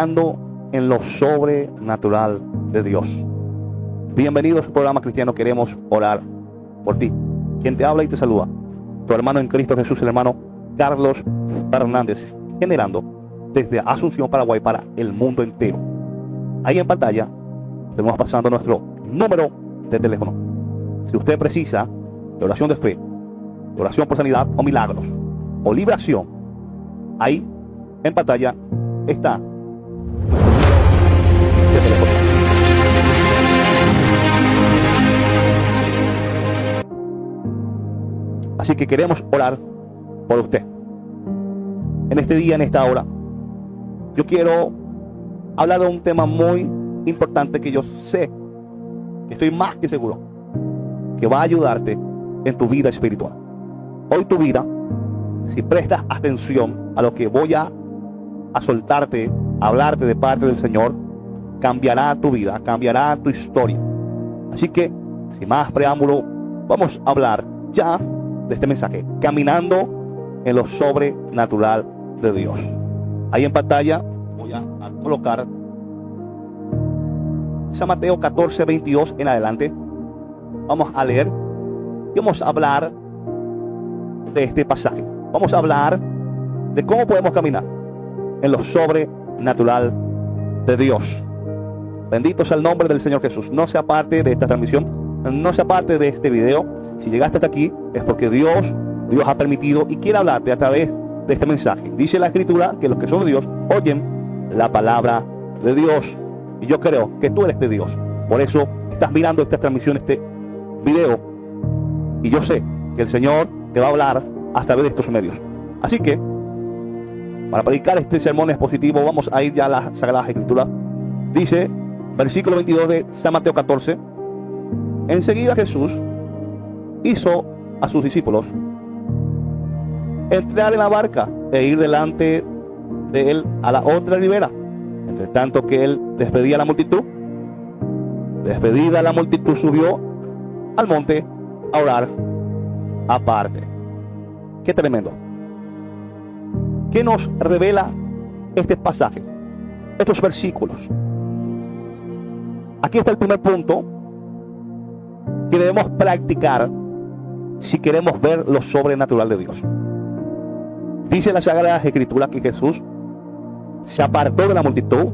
caminando en lo sobrenatural de Dios. Bienvenido a su programa cristiano. Queremos orar por ti. Quien te habla y te saluda, tu hermano en Cristo Jesús, el hermano Carlos Fernández, generando desde Asunción, Paraguay, para el mundo entero. Ahí en pantalla tenemos pasando nuestro número de teléfono. Si usted precisa de oración de fe, de oración por sanidad o milagros o liberación, ahí en pantalla está el teléfono. Así que queremos orar por usted. En este día, en esta hora, yo quiero hablar de un tema muy importante que yo sé, que estoy más que seguro, que va a ayudarte en tu vida espiritual. Hoy tu vida, si prestas atención a lo que voy a soltarte, a hablarte de parte del Señor, cambiará tu vida, cambiará tu historia. Así que, sin más preámbulo, vamos a hablar ya de este mensaje, caminando en lo sobrenatural de Dios. Ahí en pantalla voy a colocar San Mateo 14, 22 en adelante. Vamos a leer y vamos a hablar de este pasaje. Vamos a hablar de cómo podemos caminar en lo sobrenatural de Dios. Bendito sea el nombre del Señor Jesús. No sea parte de esta transmisión, no sea parte de este video. Si llegaste hasta aquí es porque Dios ha permitido y quiere hablarte a través de este mensaje. Dice la Escritura que los que son de Dios oyen la palabra de Dios. Y yo creo que tú eres de Dios. Por eso estás mirando esta transmisión, este video. Y yo sé que el Señor te va a hablar a través de estos medios. Así que, para predicar este sermón expositivo, vamos a ir ya a la Sagrada Escritura. Dice, versículo 22 de San Mateo 14. Enseguida Jesús hizo a sus discípulos entrar en la barca e ir delante de él a la otra ribera, entre tanto que él despedía a la multitud. Despedida la multitud, subió al monte a orar aparte. Qué tremendo. ¿Qué nos revela este pasaje, estos versículos? Aquí está el primer punto que debemos practicar si queremos ver lo sobrenatural de Dios. Dice la Sagrada Escritura que Jesús se apartó de la multitud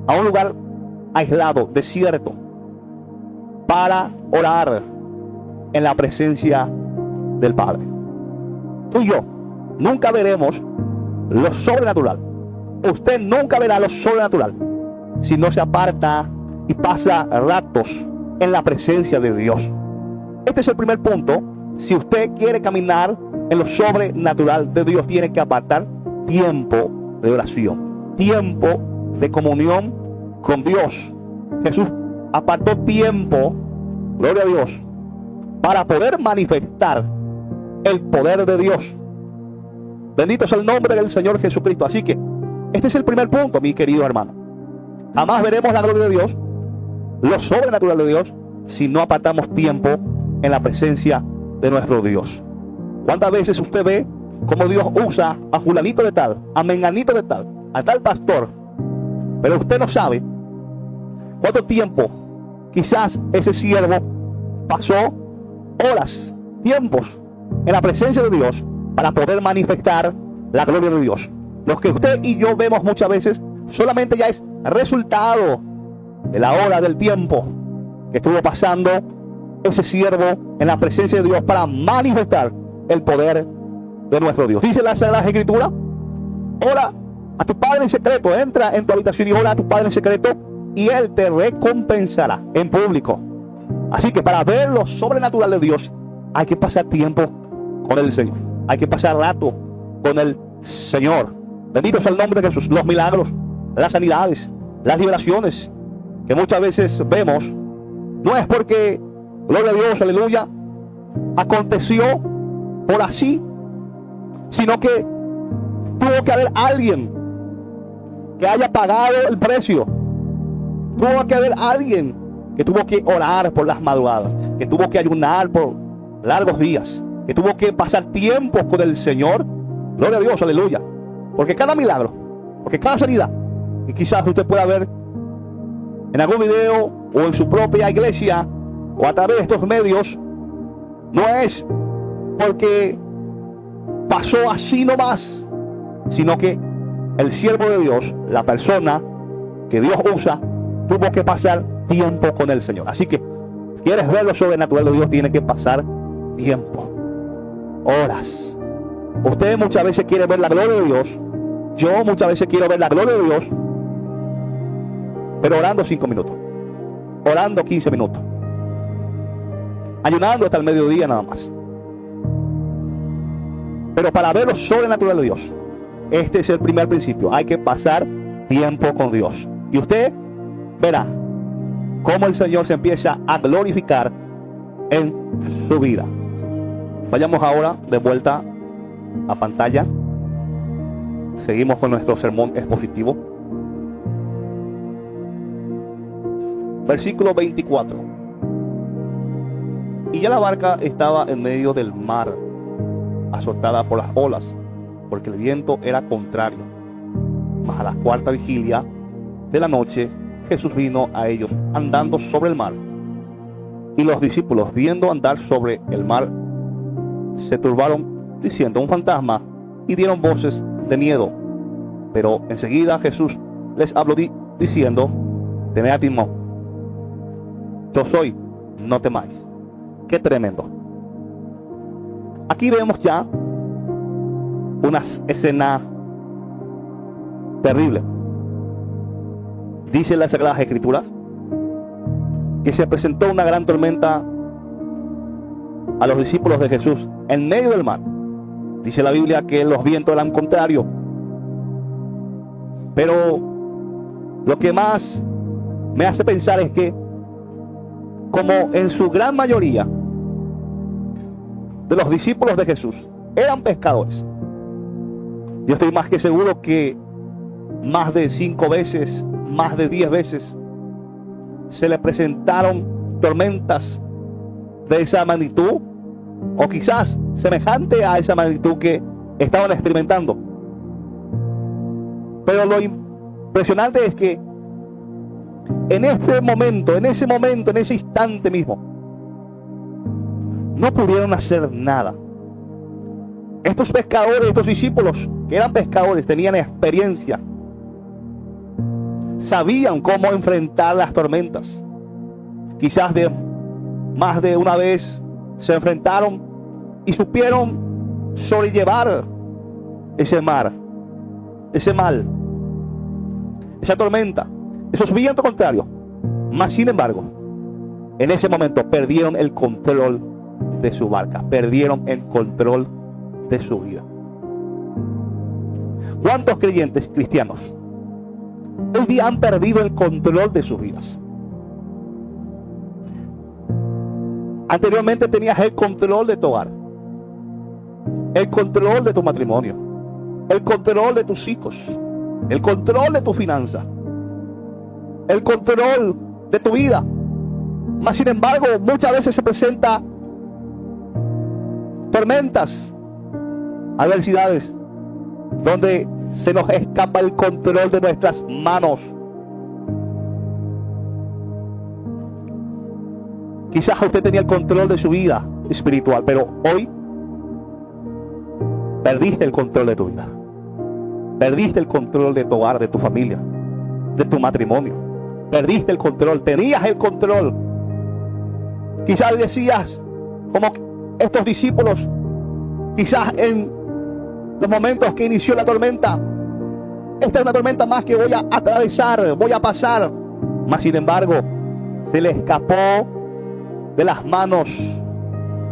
a un lugar aislado, desierto, para orar en la presencia del Padre. Tú y yo nunca veremos lo sobrenatural. Usted nunca verá lo sobrenatural si no se aparta y pasa ratos en la presencia de Dios. Este es el primer punto. Si usted quiere caminar en lo sobrenatural de Dios, tiene que apartar tiempo de oración, tiempo de comunión con Dios. Jesús apartó tiempo, gloria a Dios, para poder manifestar el poder de Dios. Bendito sea el nombre del Señor Jesucristo. Así que este es el primer punto, mi querido hermano. Jamás veremos la gloria de Dios, lo sobrenatural de Dios, si no apartamos tiempo en la presencia de nuestro Dios. ¿Cuántas veces usted ve cómo Dios usa a fulanito de tal, a menganito de tal, a tal pastor, pero usted no sabe cuánto tiempo quizás ese siervo pasó, horas, tiempos en la presencia de Dios para poder manifestar la gloria de Dios? Lo que usted y yo vemos muchas veces solamente ya es resultado de la hora, del tiempo que estuvo pasando ese siervo en la presencia de Dios para manifestar el poder de nuestro Dios. Dice la Sagrada Escritura: ora a tu Padre en secreto, entra en tu habitación y ora a tu Padre en secreto y Él te recompensará en público. Así que para ver lo sobrenatural de Dios hay que pasar tiempo con el Señor, hay que pasar rato con el Señor. Bendito sea el nombre de Jesús. Los milagros, las sanidades, las liberaciones que muchas veces vemos, no es porque, gloria a Dios, aleluya, aconteció por así, sino que tuvo que haber alguien que haya pagado el precio. Tuvo que haber alguien que tuvo que orar por las madrugadas, que tuvo que ayunar por largos días, que tuvo que pasar tiempo con el Señor. Gloria a Dios, aleluya. Porque cada milagro, porque cada sanidad, y quizás usted pueda ver en algún video o en su propia iglesia o a través de estos medios, no es porque pasó así nomás, sino que el siervo de Dios, la persona que Dios usa, tuvo que pasar tiempo con el Señor. Así que, ¿quieres ver lo sobrenatural de Dios? Tiene que pasar tiempo, horas. Usted muchas veces quiere ver la gloria de Dios. Yo muchas veces quiero ver la gloria de Dios, pero orando 5 minutos, orando 15 minutos, ayunando hasta el mediodía nada más. Pero para ver lo sobrenatural de Dios, este es el primer principio. Hay que pasar tiempo con Dios. Y usted verá cómo el Señor se empieza a glorificar en su vida. Vayamos ahora de vuelta a pantalla. Seguimos con nuestro sermón expositivo. Versículo 24. Y ya la barca estaba en medio del mar, azotada por las olas, porque el viento era contrario. Mas a la cuarta vigilia de la noche, Jesús vino a ellos andando sobre el mar. Y los discípulos, viendo andar sobre el mar, se turbaron, diciendo: un fantasma, y dieron voces de miedo. Pero enseguida Jesús les habló diciendo: tened ánimo, yo soy, no temáis. Qué tremendo. Aquí vemos ya una escena terrible. Dice en las Sagradas Escrituras que se presentó una gran tormenta a los discípulos de Jesús en medio del mar. Dice la Biblia que los vientos eran contrarios. Pero lo que más me hace pensar es que, como en su gran mayoría de los discípulos de Jesús eran pescadores, yo estoy más que seguro que más de 5 veces, más de 10 veces se le presentaron tormentas de esa magnitud, o quizás semejante a esa magnitud que estaban experimentando. Pero lo impresionante es que en ese momento, en ese instante mismo, no pudieron hacer nada. Estos pescadores, estos discípulos que eran pescadores, tenían experiencia, sabían cómo enfrentar las tormentas. Quizás de más de una vez se enfrentaron y supieron sobrellevar ese mar, ese mal, esa tormenta, esos vientos contrarios. Mas sin embargo, en ese momento perdieron el control de su barca, perdieron el control de su vida. ¿Cuántos creyentes cristianos hoy día han perdido el control de sus vidas? Anteriormente tenías el control de tu hogar, el control de tu matrimonio, el control de tus hijos, el control de tu finanza, el control de tu vida. Mas sin embargo, muchas veces se presentan tormentas, adversidades, donde se nos escapa el control de nuestras manos. Quizás usted tenía el control de su vida espiritual, pero hoy perdiste el control de tu vida. Perdiste el control de tu hogar, de tu familia, de tu matrimonio. Perdiste el control, tenías el control. Quizás decías, como estos discípulos, quizás en los momentos que inició la tormenta: esta es una tormenta más que voy a atravesar, voy a pasar. Mas sin embargo, se le escapó de las manos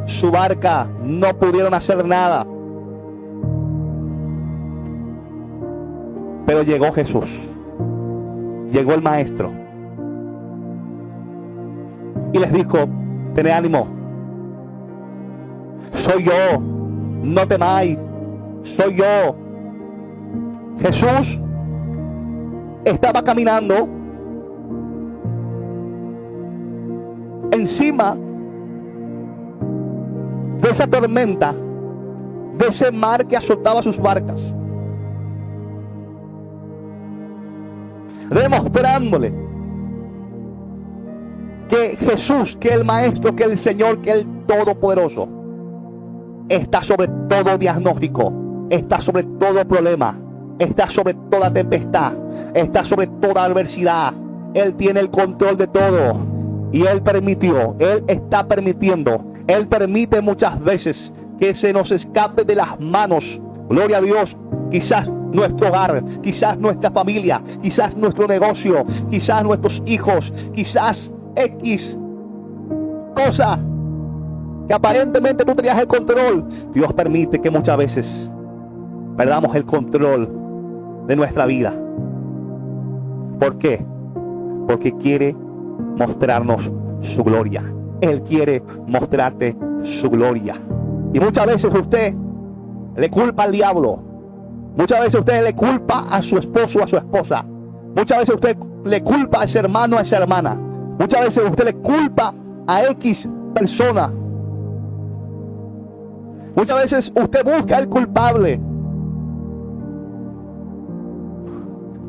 su barca, no pudieron hacer nada. Pero llegó Jesús, llegó el Maestro, y les dijo: tened ánimo, soy yo, no temáis, soy yo. Jesús estaba caminando encima de esa tormenta, de ese mar que azotaba sus barcas. demostrándole que Jesús, que el Maestro, que el Señor, que el Todopoderoso está sobre todo diagnóstico, está sobre todo problema, está sobre toda tempestad, está sobre toda adversidad. Él tiene el control de todo y Él permitió, Él está permitiendo, Él permite muchas veces que se nos escape de las manos, gloria a Dios, quizás nuestro hogar, quizás nuestra familia, quizás nuestro negocio, quizás nuestros hijos, quizás X cosa que aparentemente tú tenías el control. Dios permite que muchas veces perdamos el control de nuestra vida. ¿Por qué? Porque quiere mostrarnos su gloria. Él quiere mostrarte su gloria. Y muchas veces usted le culpa al diablo. Muchas veces usted le culpa a su esposo o a su esposa. Muchas veces usted le culpa a ese hermano o a esa hermana. Muchas veces usted le culpa a X persona. Muchas veces usted busca al culpable.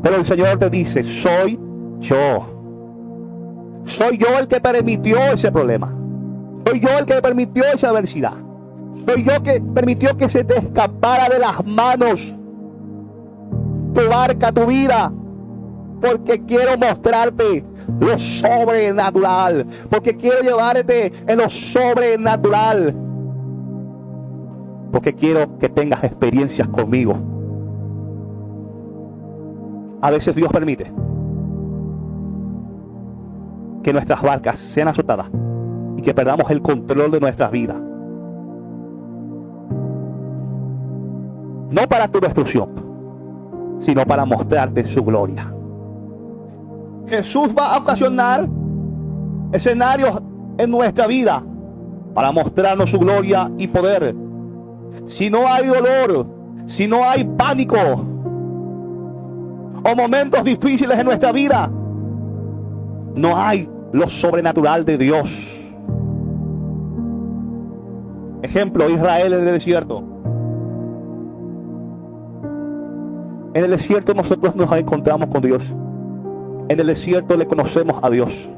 Pero el Señor te dice, soy yo. Soy yo el que permitió ese problema. Soy yo el que permitió esa adversidad. Soy yo que permitió que se te escapara de las manos tu barca, tu vida. Porque quiero mostrarte lo sobrenatural. Porque quiero llevarte en lo sobrenatural. Porque quiero que tengas experiencias conmigo. A veces Dios permite que nuestras barcas sean azotadas y que perdamos el control de nuestras vidas. No para tu destrucción, sino para mostrarte su gloria. Jesús va a ocasionar escenarios en nuestra vida para mostrarnos su gloria y poder. Si no hay dolor, si no hay pánico o momentos difíciles en nuestra vida, no hay lo sobrenatural de Dios. Ejemplo, Israel en el desierto. En el desierto nosotros nos encontramos con Dios. En el desierto le conocemos a Dios.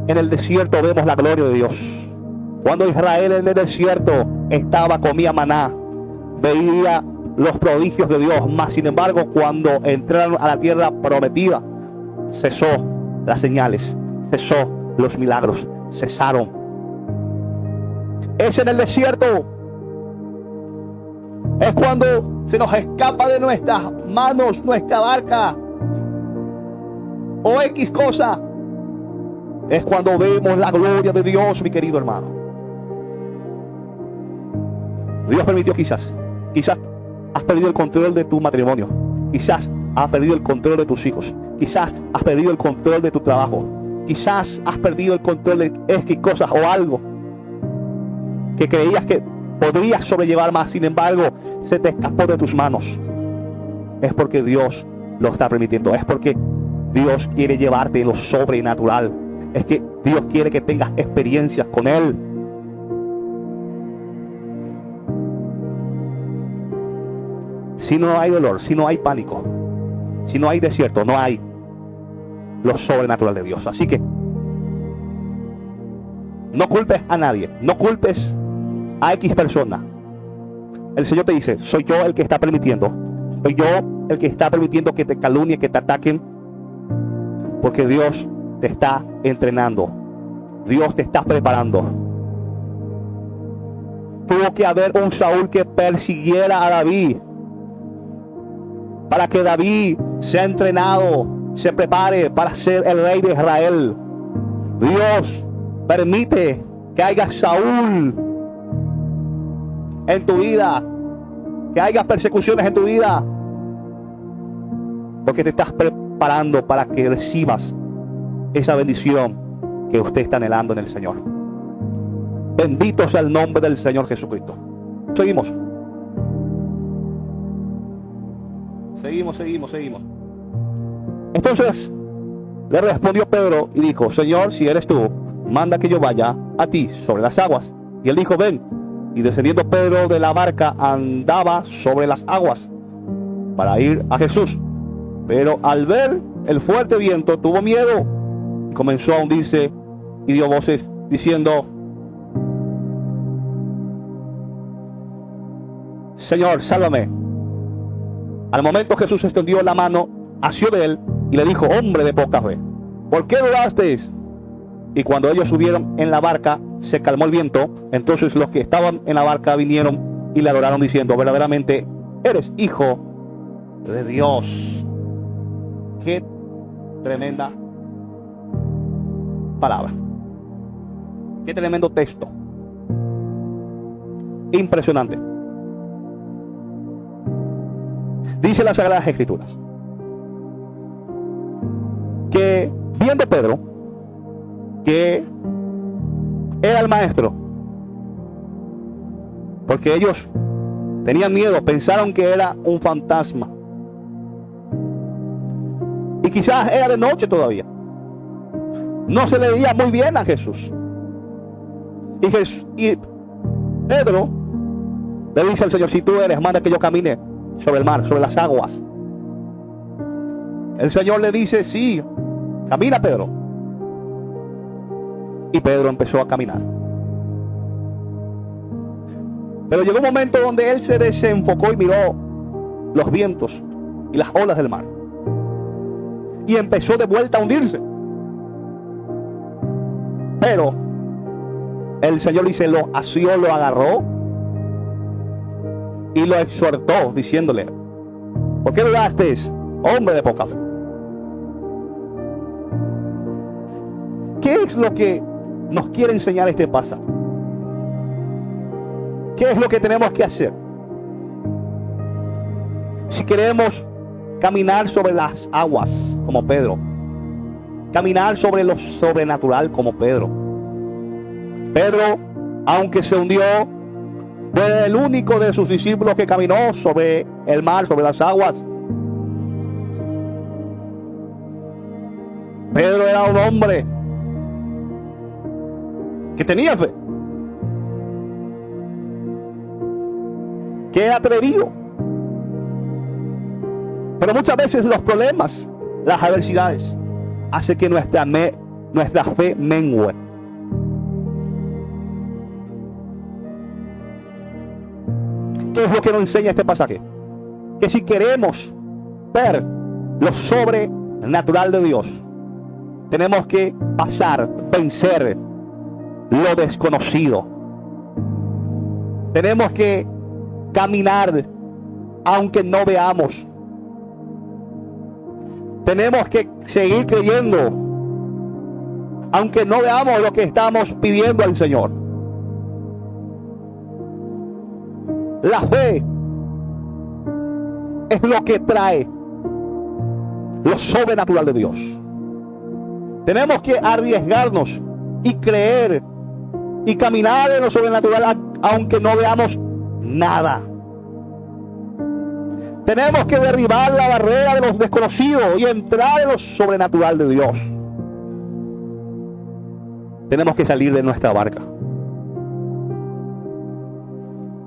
En el desierto vemos la gloria de Dios. Cuando Israel en el desierto comía maná, veía los prodigios de Dios. Mas sin embargo, cuando entraron a la tierra prometida, cesó las señales, cesó los milagros, cesaron. Es en el desierto, es cuando se nos escapa de nuestras manos nuestra barca o X cosa. Es cuando vemos la gloria de Dios, mi querido hermano. Dios permitió quizás has perdido el control de tu matrimonio. Quizás has perdido el control de tus hijos. Quizás has perdido el control de tu trabajo. Quizás has perdido el control de X cosas o algo que creías que podrías sobrellevar más. Sin embargo, se te escapó de tus manos. Es porque Dios lo está permitiendo. Es porque Dios quiere llevarte en lo sobrenatural. Es que Dios quiere que tengas experiencias con Él. Si no hay dolor, si no hay pánico, si no hay desierto, no hay lo sobrenatural de Dios. Así que no culpes a nadie, no culpes a X persona. El Señor te dice, soy yo el que está permitiendo, soy yo el que está permitiendo que te calumnien, que te ataquen, porque Dios te está entrenando, Dios te está preparando. Tuvo que haber un Saúl que persiguiera a David, para que David sea entrenado, se prepare para ser el rey de Israel. Dios permite que haya Saúl en tu vida, que haya persecuciones en tu vida, porque te estás preparando para que recibas esa bendición que usted está anhelando en el Señor. Bendito sea el nombre del Señor Jesucristo. Seguimos. Seguimos. Entonces le respondió Pedro y dijo, Señor, si eres tú, manda que yo vaya a ti sobre las aguas. Y él dijo, ven. Y descendiendo Pedro de la barca, andaba sobre las aguas para ir a Jesús. Pero al ver el fuerte viento tuvo miedo y comenzó a hundirse y dio voces diciendo: Señor, sálvame. Al momento Jesús extendió la mano, asió de él y le dijo: hombre de poca fe, ¿por qué dudasteis? Y cuando ellos subieron en la barca, se calmó el viento. Entonces los que estaban en la barca vinieron y le adoraron diciendo: verdaderamente eres hijo de Dios. Qué tremenda palabra. Qué tremendo texto. Impresionante. Dice las Sagradas Escrituras que viendo Pedro que era el maestro, porque ellos tenían miedo, pensaron que era un fantasma, y quizás era de noche todavía, no se le veía muy bien a Jesús. Y Pedro le dice al Señor: si tú eres, manda que yo camine sobre el mar, sobre las aguas. El Señor le dice: sí, camina, Pedro. Y Pedro empezó a caminar. Pero llegó un momento donde él se desenfocó y miró los vientos y las olas del mar, y empezó de vuelta a hundirse. Pero el Señor dice, lo asió, lo agarró y lo exhortó diciéndole: ¿por qué dudaste, hombre de poca fe? ¿Qué es lo que nos quiere enseñar este pasaje? ¿Qué es lo que tenemos que hacer si queremos caminar sobre las aguas como Pedro, caminar sobre lo sobrenatural como Pedro? Pedro, aunque se hundió, fue el único de sus discípulos que caminó sobre el mar, sobre las aguas. Pedro era un hombre que tenía fe, que era atrevido. Pero muchas veces los problemas, las adversidades, hacen que nuestra fe mengue. ¿Qué es lo que nos enseña este pasaje? Que si queremos ver lo sobrenatural de Dios, tenemos que vencer lo desconocido. Tenemos que caminar aunque no veamos. Tenemos que seguir creyendo aunque no veamos lo que estamos pidiendo al Señor. La fe es lo que trae lo sobrenatural de Dios. Tenemos que arriesgarnos y creer y caminar en lo sobrenatural aunque no veamos nada. Tenemos que derribar la barrera de los desconocidos y entrar en lo sobrenatural de Dios. Tenemos que salir de nuestra barca.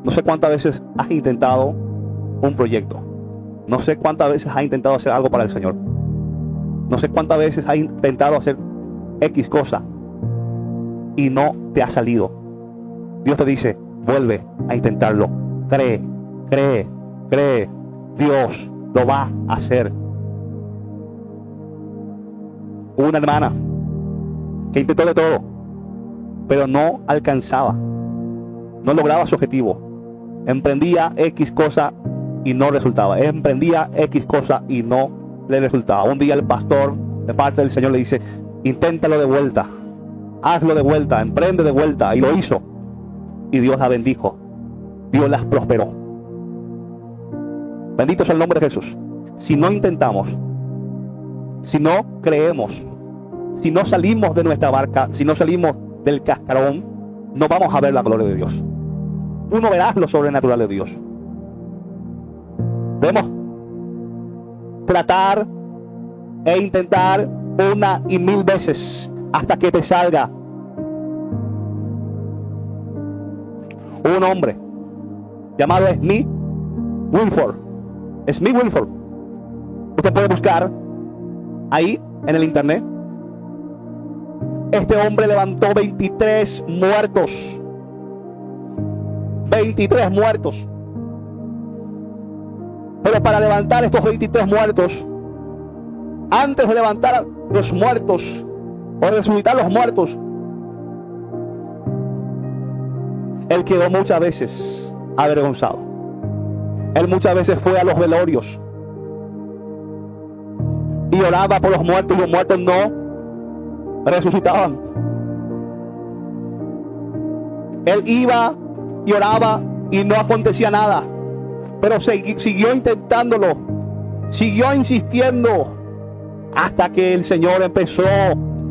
No sé cuántas veces has intentado un proyecto. No sé cuántas veces has intentado hacer algo para el Señor. No sé cuántas veces has intentado hacer X cosa y no te ha salido. Dios te dice: vuelve a intentarlo. Cree, cree, cree. Dios lo va a hacer. Hubo una hermana que intentó de todo, pero no alcanzaba. No lograba su objetivo. Emprendía X cosa y no resultaba. Emprendía X cosa y no le resultaba. Un día el pastor, de parte del Señor, le dice: inténtalo de vuelta, hazlo de vuelta, emprende de vuelta. Y lo hizo. Y Dios la bendijo. Dios las prosperó. Bendito sea el nombre de Jesús. Si no intentamos, si no creemos, si no salimos de nuestra barca, si no salimos del cascarón, no vamos a ver la gloria de Dios. Tú no verás lo sobrenatural de Dios. Debemos tratar e intentar una y mil veces hasta que te salga. Un hombre llamado Smith Wigglesworth. Usted puede buscar ahí en el internet. Este hombre levantó 23 muertos. 23 muertos. Pero para levantar estos 23 muertos, antes de levantar los muertos o resucitar los muertos, él quedó muchas veces avergonzado. Él muchas veces fue a los velorios y oraba por los muertos, y los muertos no resucitaban. Él iba y oraba y no acontecía nada, pero siguió intentándolo, siguió insistiendo, hasta que el Señor empezó,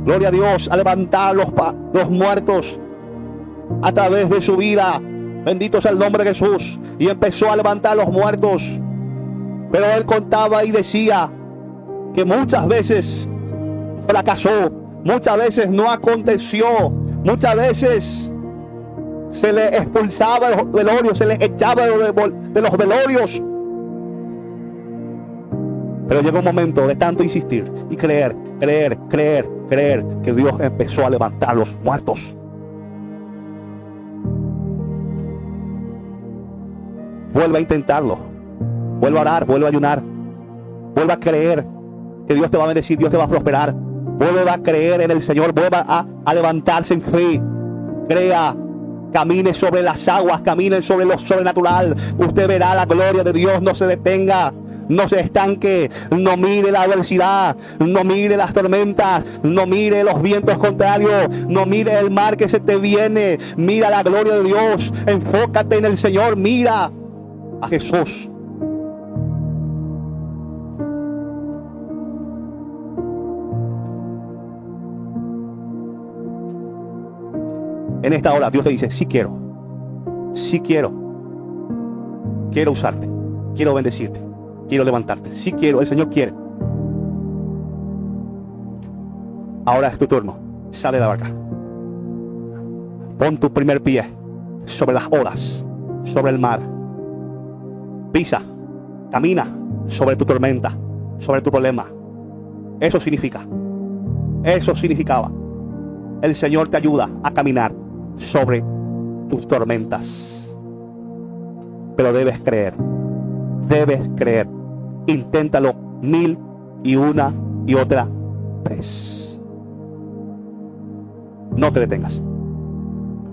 gloria a Dios, a levantar los muertos a través de su vida. Bendito sea el nombre de Jesús. Y empezó a levantar los muertos. Pero él contaba y decía que muchas veces fracasó, muchas veces no aconteció, muchas veces se le expulsaba de los velorios, se le echaba de los velorios. Pero llegó un momento de tanto insistir y creer, que Dios empezó a levantar los muertos. Vuelva a intentarlo. Vuelva a orar, vuelva a ayunar. Vuelva a creer que Dios te va a bendecir, Dios te va a prosperar. Vuelva a creer en el Señor, vuelva a levantarse en fe. Crea, camine sobre las aguas, camine sobre lo sobrenatural. Usted verá la gloria de Dios. No se detenga, no se estanque, no mire la adversidad, no mire las tormentas, no mire los vientos contrarios, no mire el mar que se te viene. Mira la gloria de Dios, enfócate en el Señor, mira a Jesús. En esta hora Dios te dice: sí quiero usarte, quiero bendecirte, quiero levantarte, sí quiero, el Señor quiere. Ahora es tu turno. Sale de la barca, pon tu primer pie sobre las olas, sobre el mar. Pisa, camina sobre tu tormenta, sobre tu problema. Eso significaba: el Señor te ayuda a caminar sobre tus tormentas. Pero debes creer. Inténtalo 1001 y otra vez. No te detengas.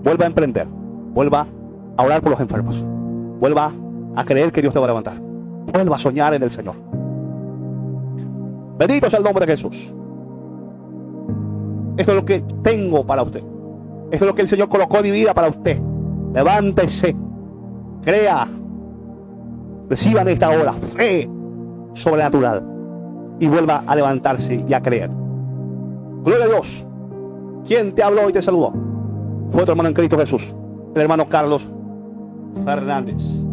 Vuelva a emprender. Vuelva a orar por los enfermos. Vuelva a creer que Dios te va a levantar. Vuelva a soñar en el Señor. Bendito sea el nombre de Jesús. Esto es lo que tengo para usted. Esto es lo que el Señor colocó en mi vida para usted. Levántese, crea, reciban esta hora fe sobrenatural y vuelva a levantarse y a creer. Gloria a Dios. ¿Quién te habló y te saludó? Fue tu hermano en Cristo Jesús, el hermano Carlos Fernández.